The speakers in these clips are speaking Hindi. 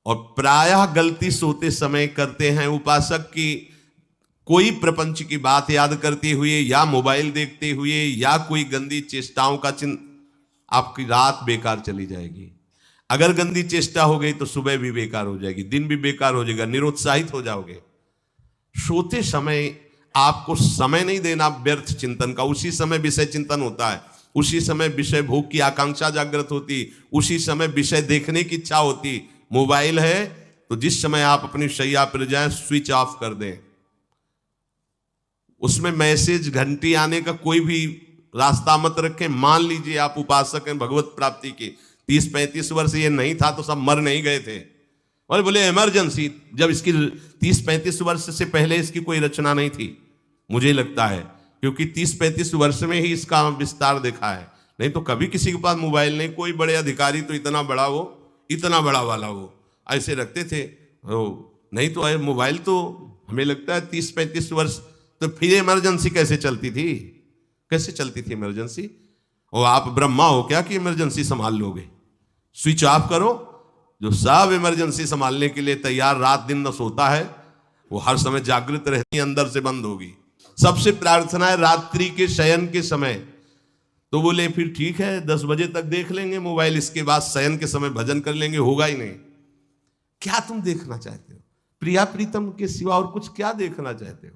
और प्रायः गलती सोते समय करते हैं उपासक की, कोई प्रपंच की बात याद करते हुए या मोबाइल देखते हुए या कोई गंदी चेष्टाओं का चिंतन, आपकी रात बेकार चली जाएगी। अगर गंदी चेष्टा हो गई तो सुबह भी बेकार हो जाएगी, दिन भी बेकार हो जाएगा, निरुत्साहित हो जाओगे। सोते समय आपको समय नहीं देना व्यर्थ चिंतन का। उसी समय विषय चिंतन होता है, उसी समय विषय भोग की आकांक्षा जागृत होती, उसी समय विषय देखने की इच्छा होती। मोबाइल है तो जिस समय आप अपनी शैया पर जाएं स्विच ऑफ कर दें। उसमें मैसेज घंटी आने का कोई भी रास्ता मत रखें। मान लीजिए आप उपासक हैं भगवत प्राप्ति के, 30-35 वर्ष ये नहीं था तो सब मर नहीं गए थे, और बोले इमरजेंसी, जब इसकी 30-35 वर्ष से पहले इसकी कोई रचना नहीं थी, मुझे लगता है, क्योंकि 30-35 वर्ष में ही इसका विस्तार देखा है। नहीं तो कभी किसी के पास मोबाइल नहीं। कोई बड़े अधिकारी तो इतना बड़ा वो, इतना बड़ा वाला वो ऐसे रखते थे, नहीं तो मोबाइल तो हमें लगता है 30-35 वर्ष। तो फिर इमरजेंसी कैसे चलती थी, कैसे चलती थी इमरजेंसी? और आप ब्रह्मा हो क्या कि इमरजेंसी संभाल लोगे? स्विच ऑफ करो। जो सब इमरजेंसी संभालने के लिए तैयार रात दिन न सोता है, वो हर समय जागृत रहती, अंदर से बंद होगी। सबसे प्रार्थना है रात्रि के शयन के समय। तो बोले फिर ठीक है 10 बजे तक देख लेंगे मोबाइल, इसके बाद शयन के समय भजन कर लेंगे। होगा ही नहीं। क्या तुम देखना चाहते हो? प्रिया प्रीतम के सिवा और कुछ क्या देखना चाहते हो?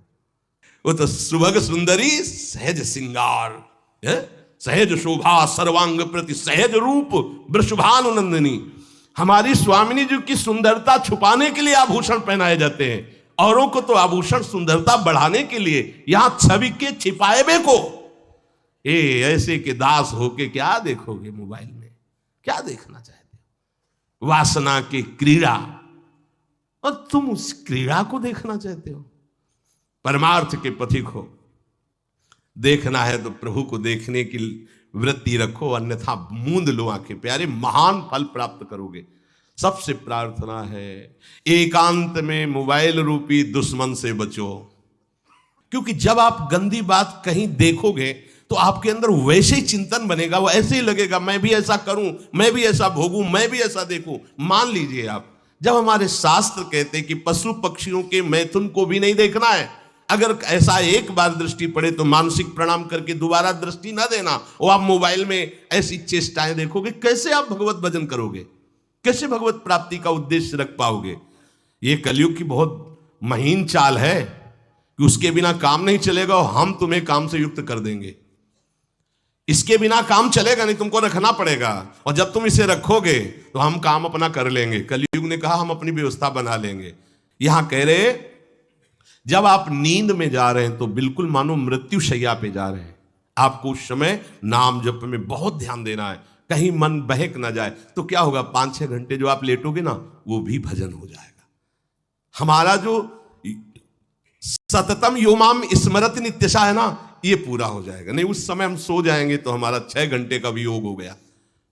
वो तो सुभग सुंदरी सहज सिंगार है, सहज शोभा सर्वांग प्रति सहज रूप वृषभानुनंदिनी। हमारी स्वामिनी जी की सुंदरता छुपाने के लिए आभूषण पहनाए जाते हैं, औरों को तो आभूषण सुंदरता बढ़ाने के लिए। यहां छवि के छिपाए को ऐसे के दास होके क्या देखोगे मोबाइल में? क्या देखना चाहते हो? वासना की क्रीड़ा, और तुम उस क्रीड़ा को देखना चाहते हो? परमार्थ के पथिक हो। देखना है तो प्रभु को देखने की वृत्ति रखो, अन्यथा मूंद लो आंखें। प्यारे, महान फल प्राप्त करोगे। सबसे प्रार्थना है एकांत में मोबाइल रूपी दुश्मन से बचो, क्योंकि जब आप गंदी बात कहीं देखोगे तो आपके अंदर वैसे ही चिंतन बनेगा, वो ऐसे ही लगेगा मैं भी ऐसा करूं, मैं भी ऐसा भोगूं, मैं भी ऐसा देखूं। मान लीजिए आप, जब हमारे शास्त्र कहते हैं कि पशु पक्षियों के मैथुन को भी नहीं देखना है, अगर ऐसा एक बार दृष्टि पड़े तो मानसिक प्रणाम करके दोबारा दृष्टि ना देना। और आप मोबाइल में ऐसी चेष्टाएं देखोगे, कैसे आप भगवत भजन करोगे? कैसे भगवत प्राप्ति का उद्देश्य रख पाओगे? ये कलयुग की बहुत महीन चाल है कि उसके बिना काम नहीं चलेगा और हम तुम्हें काम से युक्त कर देंगे। इसके बिना काम चलेगा नहीं, तुमको रखना पड़ेगा, और जब तुम इसे रखोगे तो हम काम अपना कर लेंगे। कलयुग ने कहा हम अपनी व्यवस्था बना लेंगे। यहां कह रहे जब आप नींद में जा रहे हैं तो बिल्कुल मानो मृत्यु शैया पे जा रहे हैं, आपको उस समय नाम जप में बहुत ध्यान देना है, कहीं मन बहक ना जाए। तो क्या होगा, 5-6 घंटे जो आप लेटोगे ना, वो भी भजन हो जाएगा। हमारा जो सततम योमाम स्मरति नित्यशा है ना, ये पूरा हो जाएगा। नहीं, उस समय हम सो जाएंगे तो हमारा 6 घंटे का भी योग हो गया,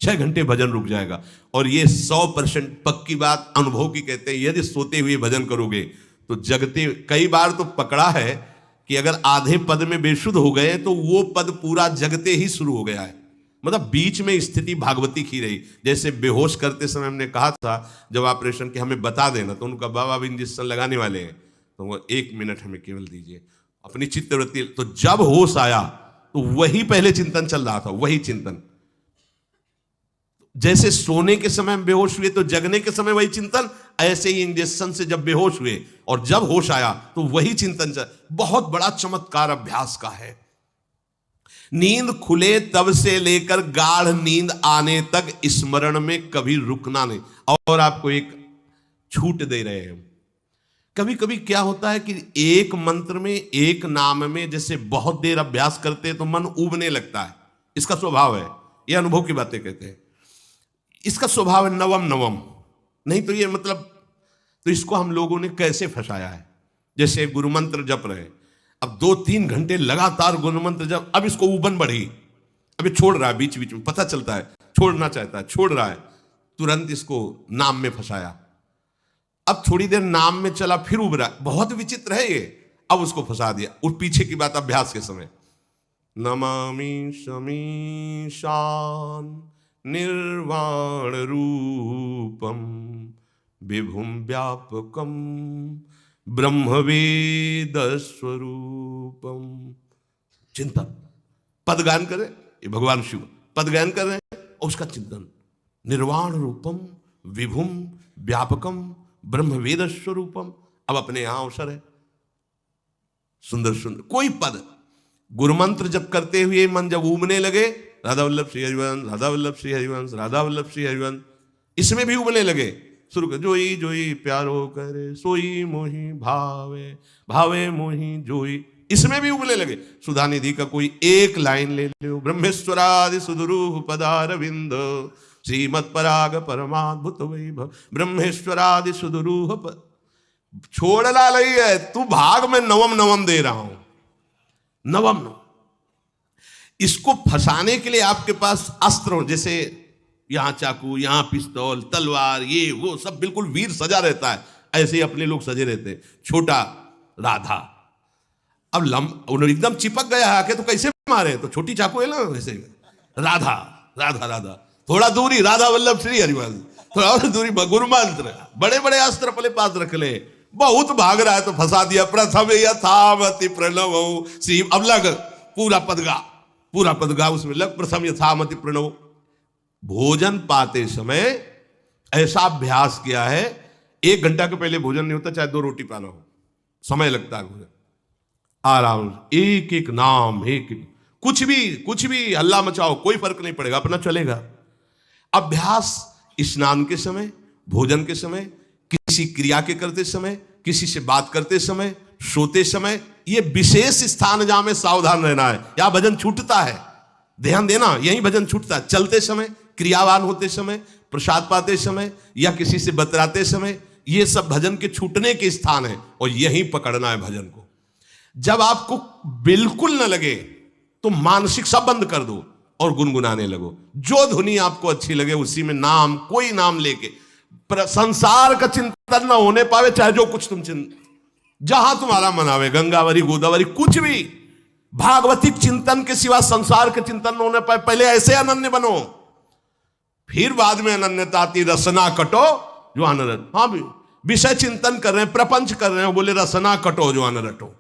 6 घंटे भजन रुक जाएगा। और ये 100% पक्की बात अनुभव की कहते हैं, यदि सोते हुए भजन करोगे तो जगते, कई बार तो पकड़ा है कि अगर आधे पद में बेशुद्ध हो गए तो वो पद पूरा जगते ही शुरू हो गया है। मतलब बीच में स्थिति भागवती की रही। जैसे बेहोश करते समय हमने कहा था जब ऑपरेशन के हमें बता देना, तो उनका बाबा अब इंजेक्शन लगाने वाले हैं, तो वो 1 मिनट हमें केवल दीजिए, अपनी चित्तवृत्ति। तो जब होश आया तो वही पहले चिंतन चल रहा था, वही चिंतन। जैसे सोने के समय हम बेहोश हुए तो जगने के समय वही चिंतन, ऐसे ही इंजेक्शन से जब बेहोश हुए और जब होश आया तो वही चिंतन चल। बहुत बड़ा चमत्कार अभ्यास का है। नींद खुले तब से लेकर गाढ़ नींद आने तक स्मरण में कभी रुकना नहीं। और आपको एक छूट दे रहे हैं। कभी कभी क्या होता है कि एक मंत्र में, एक नाम में जैसे बहुत देर अभ्यास करते हैं तो मन उबने लगता है। इसका स्वभाव है, ये अनुभव की बातें कहते हैं। इसका स्वभाव है नवम नवम। नहीं तो ये मतलब, तो इसको हम लोगों ने कैसे फंसाया है? जैसे गुरु मंत्र जप रहे, अब 2-3 घंटे लगातार गुरु मंत्र जप, अब इसको उबन बढ़ी, अब ये छोड़ रहा है, बीच बीच में पता चलता है छोड़ना चाहता है, छोड़ रहा है, तुरंत इसको नाम में फंसाया। अब थोड़ी देर नाम में चला, फिर उब रहा, बहुत विचित्र है ये, अब उसको फंसा दिया। उस पीछे की बात अभ्यास के समय, नमामि शमीशान निर्वाण रूपम विभुम व्यापकम ब्रह्मवेद स्वरूपम। चिंतन, पदगान करें, ये भगवान शिव पदगान कर रहे हैं और उसका चिंतन। निर्वाण रूपम विभुम व्यापकम ब्रह्मवेद स्वरूपम। अब अपने यहां अवसर है, सुंदर सुंदर कोई पद गुरु मंत्र जब करते हुए मन जब उबने लगे, राधा वल्लभ श्री हरिवंश, राधा वल्लभ श्री हरिवंश, राधा वल्लभ श्री हरिवंश, इसमें भी उबने लगे, शुरू कर जोई जोई प्यारो करे सोई मोही भावे, भावे मोही जोई, इसमें भी उबने लगे। सुधा निधि का कोई एक लाइन ले लो, ब्रह्मेश्वरादि सुदुरूह पदारविंद श्रीमत् पराग परमाद्भुत वैभव, ब्रह्मेश्वरादि सुदुरूह छोड़ना नहीं है, तू भाग में नवम नवम दे रहा हूं, नवम नवम। इसको फंसाने के लिए आपके पास अस्त्र हो, जैसे यहां चाकू, यहां पिस्तौल, तलवार, ये वो सब बिल्कुल वीर सजा रहता है, ऐसे ही अपने लोग सजे रहते हैं। छोटा राधा, अब एकदम चिपक गया आके तो कैसे मारे, तो छोटी चाकू है ना, वैसे राधा राधा राधा, थोड़ा दूरी राधा वल्लभ श्री हरिवंश, थोड़ा और दूरी गुरु मंत्र, बड़े बड़े अस्त्र अपने पास रख ले। बहुत भाग रहा है तो फंसा दिया। प्रथम यथामति प्रणव श्री, अब लग पूरा पदगा, पूरा पदगा उसमें लग, प्रथम यथामति प्रणव। भोजन पाते समय ऐसा अभ्यास किया है, 1 घंटा के पहले भोजन नहीं होता, चाहे 2 रोटी पाना हो, समय लगता है भोजन। आराम से एक एक नाम, एक कुछ भी हल्ला मचाओ, कोई फर्क नहीं पड़ेगा, अपना चलेगा। अभ्यास स्नान के समय, भोजन के समय, किसी क्रिया के करते समय, किसी से बात करते समय, सोते समय, ये विशेष स्थान जहां में सावधान रहना है। यहां भजन छूटता है, ध्यान देना, यही भजन छूटता है। चलते समय, क्रियावान होते समय, प्रसाद पाते समय या किसी से बतराते समय, ये सब भजन के छूटने के स्थान है और यही पकड़ना है भजन को। जब आपको बिल्कुल न लगे तो मानसिक सब बंद कर दो और गुनगुनाने लगो। जो धुनी आपको अच्छी लगे उसी में नाम, कोई नाम लेके, संसार का चिंतन न होने पावे, चाहे जो कुछ तुम जहां तुम्हारा मन आवे, गंगावरी गोदावरी, कुछ भी भागवतिक चिंतन के सिवा संसार के चिंतन न होने पाए। पहले ऐसे अनन्य बनो, फिर बाद में अनन्यता आती। रसना कटो जो अन रटो। हाँ भी विषय चिंतन कर रहे हैं, प्रपंच कर रहे हैं, बोले रसना कटो जो अन रटो।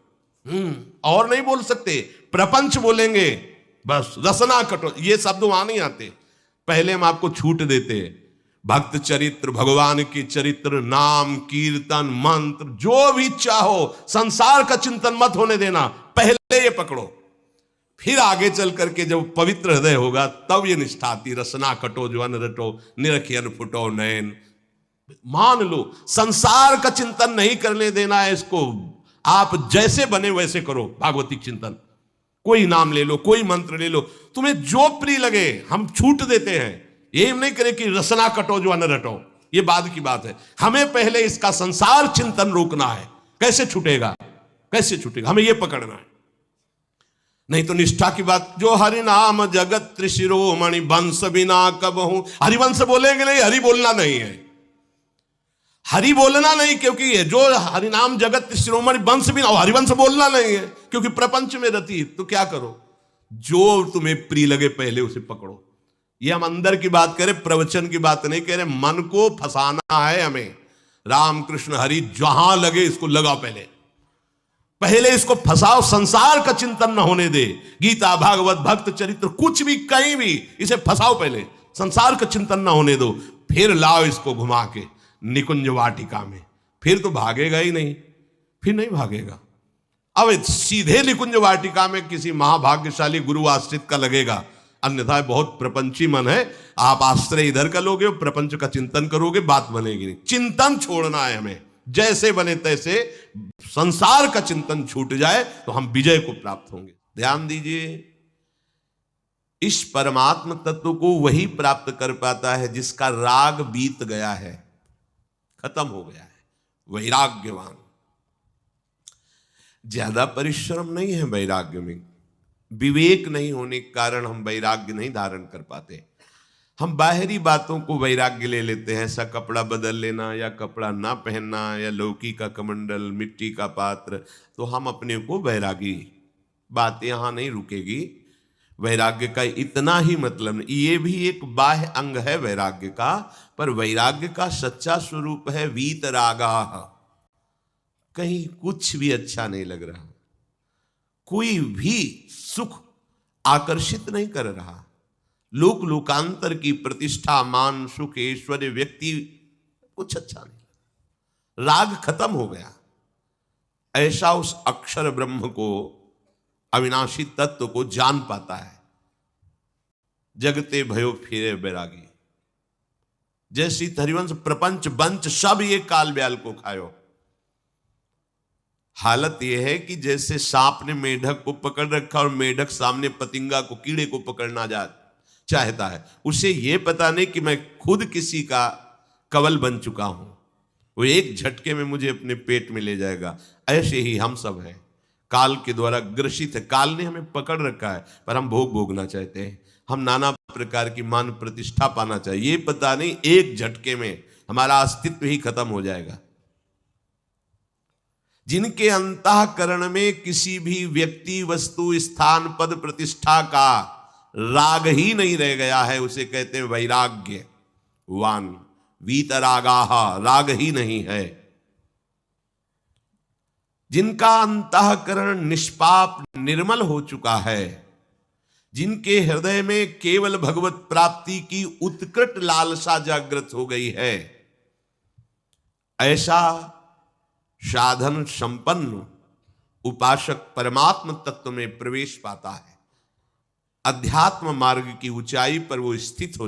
और नहीं बोल सकते, प्रपंच बोलेंगे बस, रसना कटो, ये शब्द वहां नहीं आते। पहले हम आपको छूट देते, भक्त चरित्र, भगवान की चरित्र, नाम, कीर्तन, मंत्र, जो भी चाहो, संसार का चिंतन मत होने देना, पहले ये पकड़ो। फिर आगे चल करके जब पवित्र हृदय होगा तब ये निष्ठा आती। रसना कटो जो अन रटो, निरखियन फुटो नयन। मान लो संसार का चिंतन नहीं करने देना है इसको, आप जैसे बने वैसे करो भागवतिक चिंतन। कोई नाम ले लो, कोई मंत्र ले लो, तुम्हें जो प्रिय लगे, हम छूट देते हैं। ये नहीं करें कि रसना कटो जो अन रटो, ये बाद की बात है। हमें पहले इसका संसार चिंतन रोकना है। कैसे छूटेगा, कैसे छूटेगा, हमें ये पकड़ना है। नहीं तो निष्ठा की बात, जो हरि नाम जगत त्रिशिरोमणि वंश बिना कबहू, हरिवंश बोलेंगे नहीं, हरि बोलना नहीं है, हरि बोलना नहीं, क्योंकि ये जो हरिनाम जगत शिरोमणि वंश भी ना, हरिवंश बोलना नहीं है क्योंकि प्रपंच में रति। तो क्या करो, जो तुम्हें प्रिय लगे पहले उसे पकड़ो। ये हम अंदर की बात करें, प्रवचन की बात नहीं कह रहे। मन को फंसाना है हमें। राम कृष्ण हरि जहां लगे इसको लगाओ, पहले इसको फंसाओ, संसार का चिंतन न होने दे। गीता, भागवत, भक्त चरित्र, कुछ भी कहीं भी इसे फंसाओ, पहले संसार का चिंतन न होने दो, फिर लाओ इसको घुमा के निकुंज वाटिका में। फिर तो भागेगा ही नहीं, फिर नहीं भागेगा। अब सीधे निकुंज वाटिका में किसी महाभाग्यशाली गुरु आश्रित का लगेगा, अन्यथा बहुत प्रपंची मन है। आप आश्रय इधर का लोगे, प्रपंच का चिंतन करोगे, बात बनेगी नहीं। चिंतन छोड़ना है हमें, जैसे बने तैसे संसार का चिंतन छूट जाए तो हम विजय को प्राप्त होंगे। ध्यान दीजिए, इस परमात्म तत्व को वही प्राप्त कर पाता है जिसका राग बीत गया है, खत्म हो गया है, वैराग्यवान। ज्यादा परिश्रम नहीं है वैराग्य में, विवेक नहीं होने के कारण हम वैराग्य नहीं धारण कर पाते। हम बाहरी बातों को वैराग्य ले लेते हैं, ऐसा कपड़ा बदल लेना या कपड़ा ना पहनना या लौकी का कमंडल, मिट्टी का पात्र, तो हम अपने को वैरागी। बात यहां नहीं रुकेगी। वैराग्य का इतना ही मतलब नहीं, ये भी एक बाह्य अंग है वैराग्य का, पर वैराग्य का सच्चा स्वरूप है वीतरागा। कहीं कुछ भी अच्छा नहीं लग रहा, कोई भी सुख आकर्षित नहीं कर रहा, लोक लोकांतर की प्रतिष्ठा, मान, सुख, ऐश्वर्य, व्यक्ति, कुछ अच्छा नहीं, राग खत्म हो गया। ऐसा उस अक्षर ब्रह्म को, अविनाशी तत्व को जान पाता है। जगते भयो फिरे बैरागी, जैसी हरिवंश प्रपंच बंच सब ये काल ब्याल को खायो। हालत यह है कि जैसे सांप ने मेढक को पकड़ रखा और मेढक सामने पतिंगा को, कीड़े को पकड़ना चाहता है, उसे यह पता नहीं कि मैं खुद किसी का कवल बन चुका हूं, वो एक झटके में मुझे अपने पेट में ले जाएगा। ऐसे ही हम सब हैं, काल के द्वारा ग्रसित है। काल ने हमें पकड़ रखा है, पर हम भोग भोगना चाहते हैं, हम नाना प्रकार की मान प्रतिष्ठा पाना चाहिए। ये पता नहीं एक झटके में हमारा अस्तित्व ही खत्म हो जाएगा। जिनके अंतःकरण में किसी भी व्यक्ति, वस्तु, स्थान, पद, प्रतिष्ठा का राग ही नहीं रह गया है, उसे कहते हैं वैराग्यवान। वीतरागाः, राग ही नहीं है। जिनका अंतःकरण निष्पाप, निर्मल हो चुका है, जिनके हृदय में केवल भगवत प्राप्ति की उत्कट लालसा जागृत हो गई है, ऐसा साधन संपन्न उपासक परमात्म तत्व में प्रवेश पाता है। अध्यात्म मार्ग की ऊंचाई पर वो स्थित हो